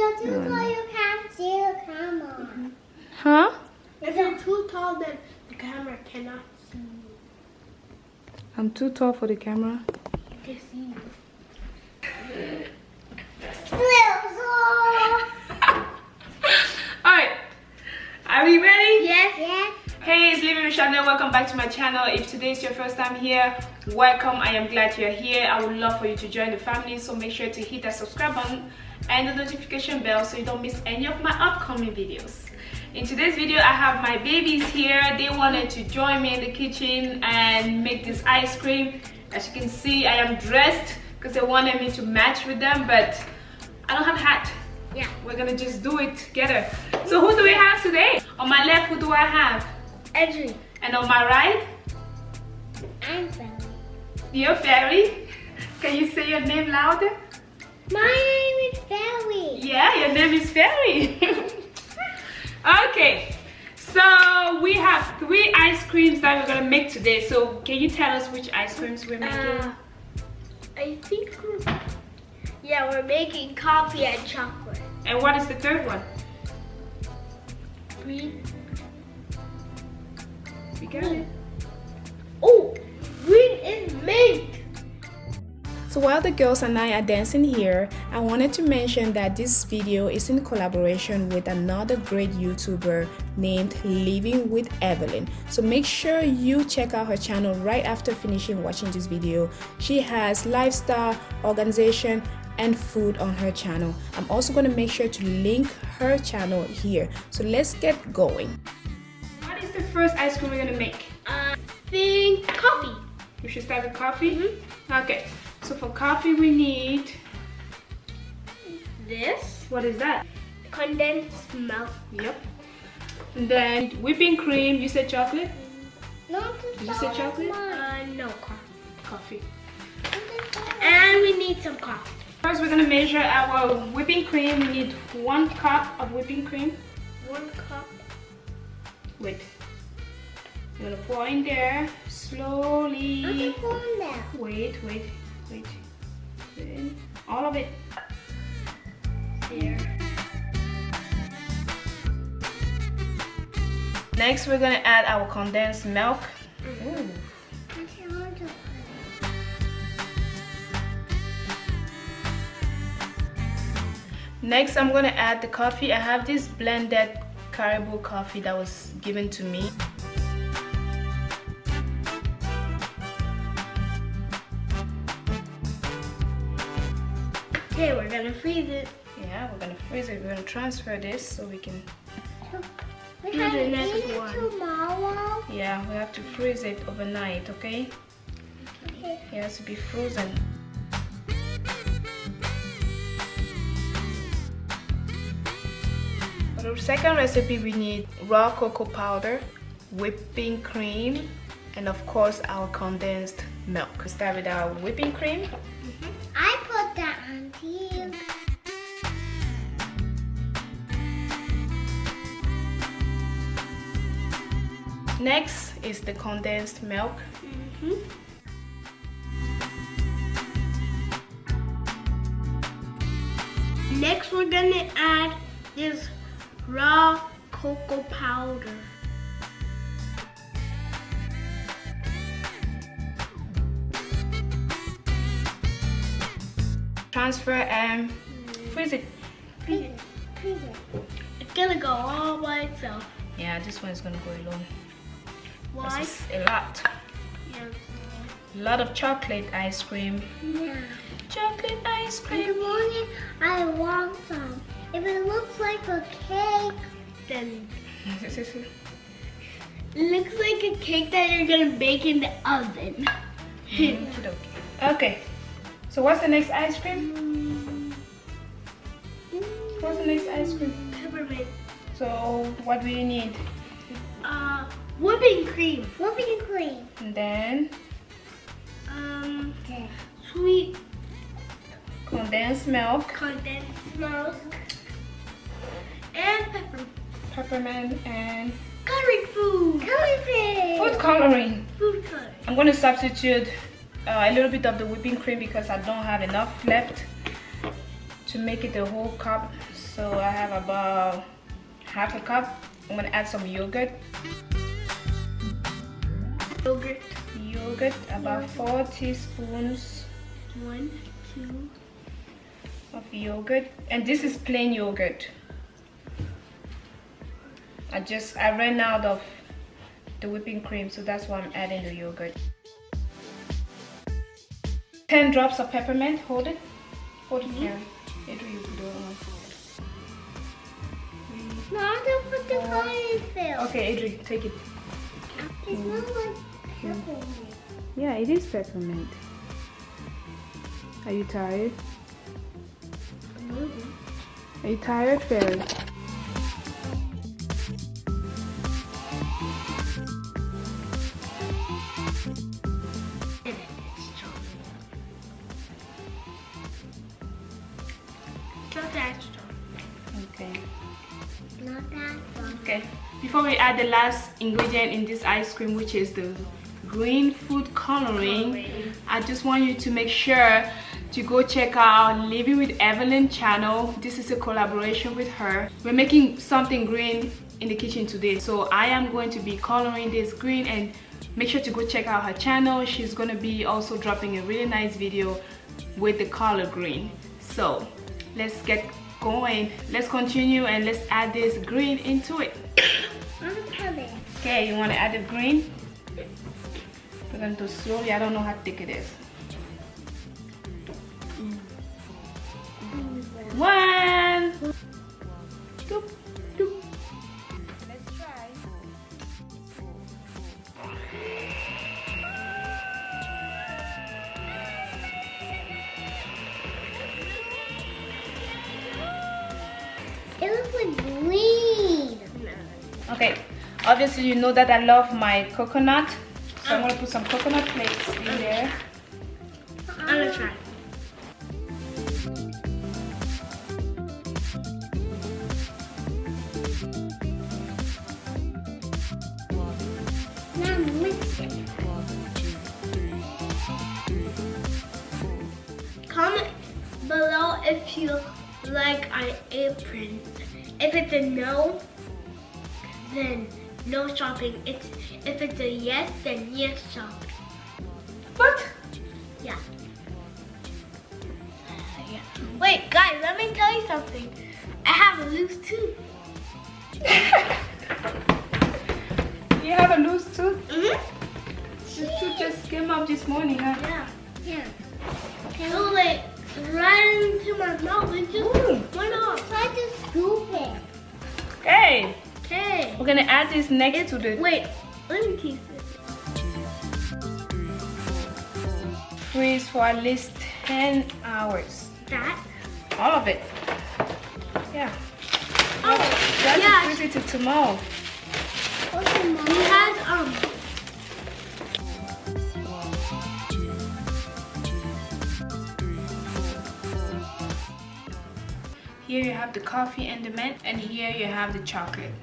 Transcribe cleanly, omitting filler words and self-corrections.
you're too tall, you can't see the camera. Huh? If you're too tall, then the camera cannot see you. I'm too tall for the camera. You can see you. Alright, are we ready? Yes. Yes. Hey, it's Living with Chanel. Welcome back to my channel. If today is your first time here, welcome. I am glad you're here. I would love for you to join the family, so make sure to hit that subscribe button and the notification bell so you don't miss any of my upcoming videos. In today's video, I have my babies here. They wanted to join me in the kitchen and make this ice cream. As you can see, I am dressed because they wanted me to match with them, but I don't have a hat. Yeah. We're gonna just do it together. So who do we have today? On my left, who do I have? Edgy. And on my right? I'm Fairy. You're Fairy. Can you say your name louder? My name is Fairy. Yeah, your name is Fairy. Okay, so we have 3 ice creams that we're gonna make today. So can you tell us which ice creams we're making? I think we're making coffee and chocolate. And what is the third one? Green. We got it. Oh, green is mint. So while the girls and I are dancing here, I wanted to mention that this video is in collaboration with another great YouTuber named Living with Evelyn. So make sure you check out her channel right after finishing watching this video. She has lifestyle, organization, and food on her channel. I'm also going to make sure to link her channel here. So let's get going. What is the first ice cream we're going to make? I think coffee. We should start with coffee? Okay. So for coffee we need This. what is that? Condensed milk. Yep. And then whipping cream. You said chocolate? No, Did you say chocolate? No coffee. Coffee. And we need some coffee. First we're gonna measure our whipping cream. We need 1 cup of whipping cream. 1 cup. Wait. You're gonna pour in there slowly. I'm going there. Wait. Then all of it. There. Next we're gonna add our condensed milk. Ooh. Next I'm gonna add the coffee. I have this blended caribou coffee that was given to me. Okay, we're gonna freeze it. Yeah, we're gonna freeze it. We're gonna transfer this so we can. We Do have the to next eat it one. tomorrow. Yeah, we have to freeze it overnight. Okay? Okay. It has to be frozen. For the second recipe, we need raw cocoa powder, whipping cream, and of course our condensed milk. We start with our whipping cream. I put that on tea. Next is the condensed milk. Next, we're gonna add this raw cocoa powder. Transfer and freeze it. Freeze it. Freeze it. It's gonna go all by itself. Yeah, this one is gonna go alone. Why? This is a lot. Yeah. A lot of chocolate ice cream. Yeah. Chocolate ice In cream. the morning, I want some. If it looks like a cake, Then it looks like a cake that you're gonna bake in the oven. Okay. So what's the next ice cream? What's the next ice cream? Peppermint. So what do you need? Whipping cream. whipping cream. And then Sweet condensed milk, condensed milk, and peppermint, and coloring food. food coloring. Food coloring. I'm going to substitute a little bit of the whipping cream because I don't have enough left to make it a whole cup. So I have about half a cup. I'm gonna add some yogurt. Yogurt, about 4 teaspoons. 1, 2 of yogurt, and this is plain yogurt. I ran out of the whipping cream, so that's why I'm adding the yogurt. 10 drops of peppermint. Hold it here. Adrian, you can do it on. No, I don't put the color in film. Okay, Adrian, take it. It smells like peppermint. Yeah, it is peppermint. Are you tired? Are you tired, Fairy? Not that strong. Okay. Not that strong. Okay. Before we add the last ingredient in this ice cream, which is the green food coloring, I just want you to make sure to go check out Living with Evelyn channel. This is a collaboration with her. We're making something green in the kitchen today, so I am going to be coloring this green, and make sure to go check out her channel. She's going to be also dropping a really nice video with the color green. So let's get going. Let's continue and let's add this green into it. Okay, you want to add the green? We're going to do slowly. I don't know how thick it is. 1, 2, 2. Let's try. It looks like green. Okay, obviously you know that I love my coconut, so I'm gonna put some coconut flakes in there. I'm gonna try. Now mix it. Comment below if you like an apron. If it's a no, then no shopping. If it's a yes, then yes shopping. What? Yeah. Wait, guys, let me tell you something. I have a loose tooth. You have a loose tooth? Mm-hmm. The tooth just came up this morning, huh? Yeah. Yeah. It was like right into my mouth. It just went off. Try to scoop it. Okay, Okay. we're gonna add this next to the Wait, let me taste it. freeze for at least 10 hours. That? All of it. Yeah. Oh, You have yeah. to freeze it till tomorrow. Okay, Mom. He has Here you have the coffee and the mint, and here you have the chocolate.